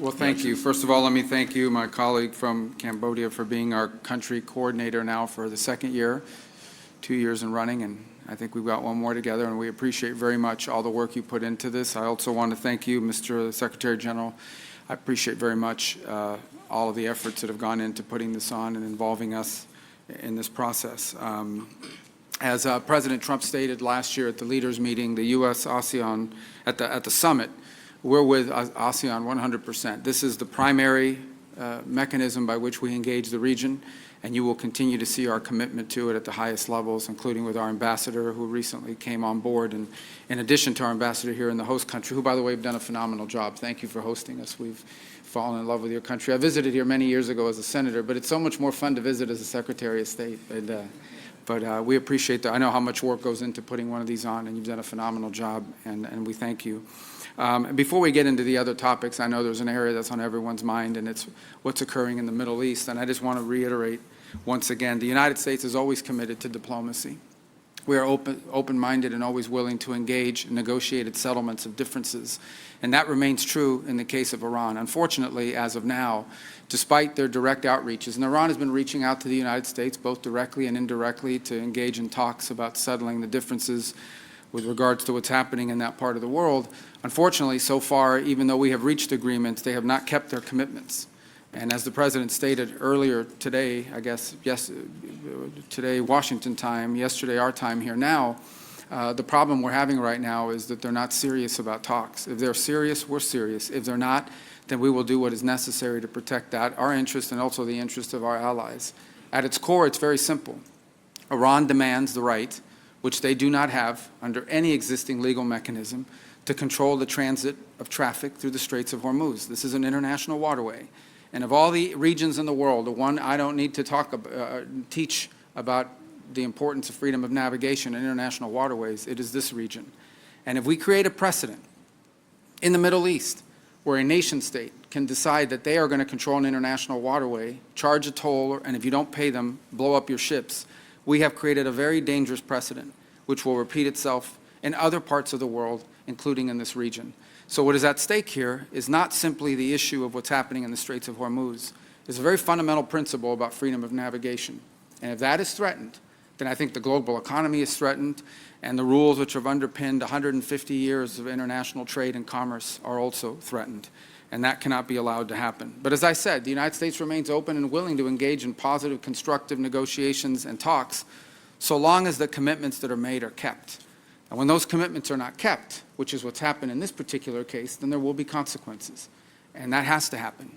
Well, thank you. First of all, let me thank you, my colleague from Cambodia, for being our country coordinator now for the second year, 2 years in running, and I think we've got one more together, and we appreciate very much all the work you put into this. I also want to thank you, Mr. Secretary General. I appreciate very much all of the efforts that have gone into putting this on and involving us in this process. As President Trump stated last year at the leaders' meeting, the U.S. ASEAN, at the summit, we're with ASEAN 100%. This is the primary mechanism by which we engage the region, and you will continue to see our commitment to it at the highest levels, including with our ambassador who recently came on board, and in addition to our ambassador here in the host country, who, by the way, have done a phenomenal job. Thank you for hosting us. We've fallen in love with your country. I visited here many years ago as a senator, but it's so much more fun to visit as a Secretary of State. But we appreciate that. I know how much work goes into putting one of these on, and you've done a phenomenal job, and we thank you. Before we get into the other topics, I know there's an area that's on everyone's mind, and it's what's occurring in the Middle East. And I just want to reiterate once again, the United States is always committed to diplomacy. We are open-minded and always willing to engage in negotiated settlements of differences. And that remains true in the case of Iran. Unfortunately, as of now, despite their direct outreaches, and Iran has been reaching out to the United States both directly and indirectly to engage in talks about settling the differences with regards to what's happening in that part of the world. Unfortunately, so far, even though we have reached agreements, they have not kept their commitments. And as the President stated earlier today, I guess, today Washington time, yesterday our time here now, the problem we're having right now is that they're not serious about talks. If they're serious, we're serious. If they're not, then we will do what is necessary to protect that, our interest and also the interest of our allies. At its core, it's very simple. Iran demands the right, which they do not have under any existing legal mechanism, to control the transit of traffic through the Straits of Hormuz. This is an international waterway. And of all the regions in the world, the one I don't need to teach about the importance of freedom of navigation in international waterways, it is this region. And if we create a precedent in the Middle East where a nation state can decide that they are going to control an international waterway, charge a toll, and if you don't pay them, blow up your ships, we have created a very dangerous precedent which will repeat itself in other parts of the world, including in this region. So what is at stake here is not simply the issue of what's happening in the Straits of Hormuz. It's a very fundamental principle about freedom of navigation. And if that is threatened, then I think the global economy is threatened, and the rules which have underpinned 150 years of international trade and commerce are also threatened. And that cannot be allowed to happen. But as I said, the United States remains open and willing to engage in positive, constructive negotiations and talks, so long as the commitments that are made are kept. And when those commitments are not kept, which is what's happened in this particular case, then there will be consequences. And that has to happen.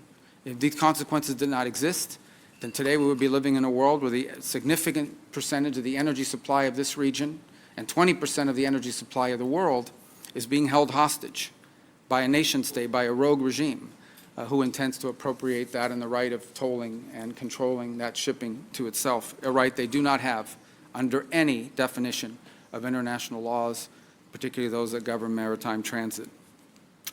If these consequences did not exist, then today we would be living in a world where the significant percentage of the energy supply of this region and 20% of the energy supply of the world is being held hostage by a nation state, by a rogue regime who intends to appropriate that and the right of tolling and controlling that shipping to itself, a right they do not have under any definition of international laws, particularly those that govern maritime transit.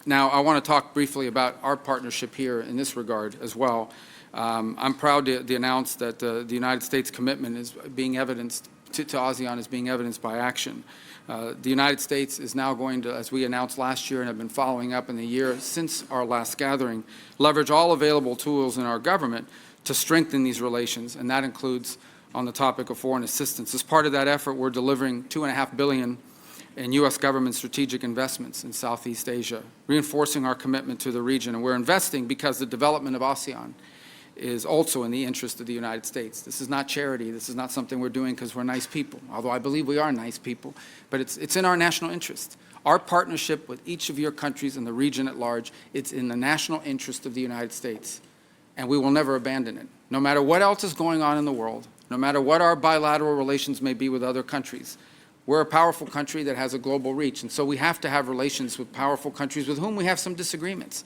Now, I want to talk briefly about our partnership here in this regard as well. I'm proud to announce that the United States commitment is being evidenced to ASEAN is being evidenced by action. The United States is now going to, as we announced last year and have been following up in the year since our last gathering, leverage all available tools in our government to strengthen these relations, and that includes on the topic of foreign assistance. As part of that effort, we're delivering $2.5 billion in U.S. government strategic investments in Southeast Asia, reinforcing our commitment to the region. And we're investing because the development of ASEAN is also in the interest of the United States. This is not charity. This is not something we're doing because we're nice people, although I believe we are nice people, but it's in our national interest. Our partnership with each of your countries in the region at large, it's in the national interest of the United States, and we will never abandon it. No matter what else is going on in the world, no matter what our bilateral relations may be with other countries, we're a powerful country that has a global reach, and so we have to have relations with powerful countries with whom we have some disagreements.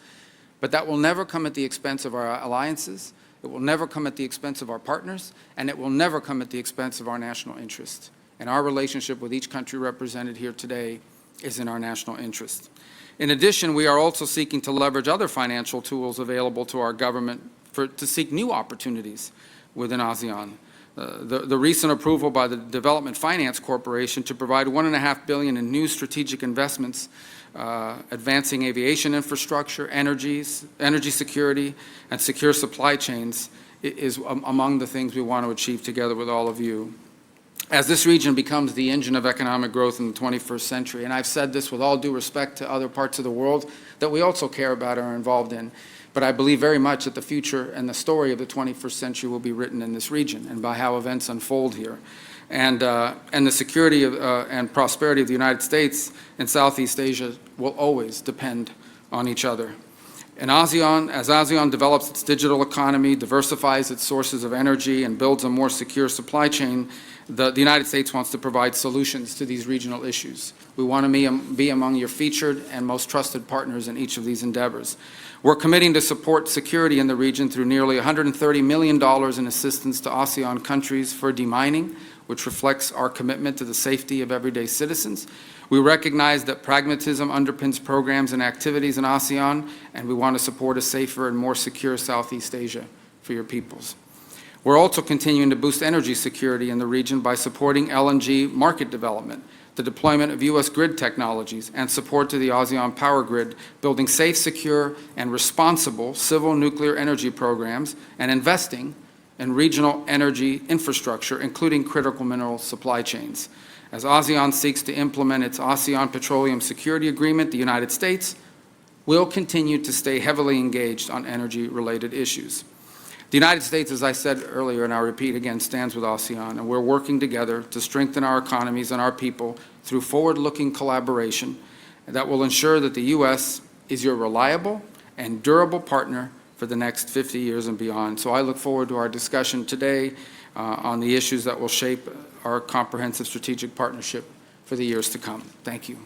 But that will never come at the expense of our alliances, it will never come at the expense of our partners, and it will never come at the expense of our national interest. And our relationship with each country represented here today is in our national interest. In addition, we are also seeking to leverage other financial tools available to our government to seek new opportunities within ASEAN. The recent approval by the Development Finance Corporation to provide $1.5 billion in new strategic investments advancing aviation infrastructure, energy security, and secure supply chains is among the things we want to achieve together with all of you. As this region becomes the engine of economic growth in the 21st century, and I've said this with all due respect to other parts of the world that we also care about and are involved in, but I believe very much that the future and the story of the 21st century will be written in this region and by how events unfold here. And the security and prosperity of the United States and Southeast Asia will always depend on each other. And ASEAN, as ASEAN develops its digital economy, diversifies its sources of energy, and builds a more secure supply chain, the United States wants to provide solutions to these regional issues. We want to be among your featured and most trusted partners in each of these endeavors. We're committing to support security in the region through nearly $130 million in assistance to ASEAN countries for demining, which reflects our commitment to the safety of everyday citizens. We recognize that pragmatism underpins programs and activities in ASEAN, and we want to support a safer and more secure Southeast Asia for your peoples. We're also continuing to boost energy security in the region by supporting LNG market development, the deployment of U.S. grid technologies, and support to the ASEAN power grid, building safe, secure, and responsible civil nuclear energy programs, and investing in regional energy infrastructure, including critical mineral supply chains. As ASEAN seeks to implement its ASEAN Petroleum Security Agreement, the United States will continue to stay heavily engaged on energy-related issues. The United States, as I said earlier, and I'll repeat again, stands with ASEAN, and we're working together to strengthen our economies and our people through forward-looking collaboration that will ensure that the U.S. is your reliable and durable partner for the next 50 years and beyond. So I look forward to our discussion today on the issues that will shape our comprehensive strategic partnership for the years to come. Thank you.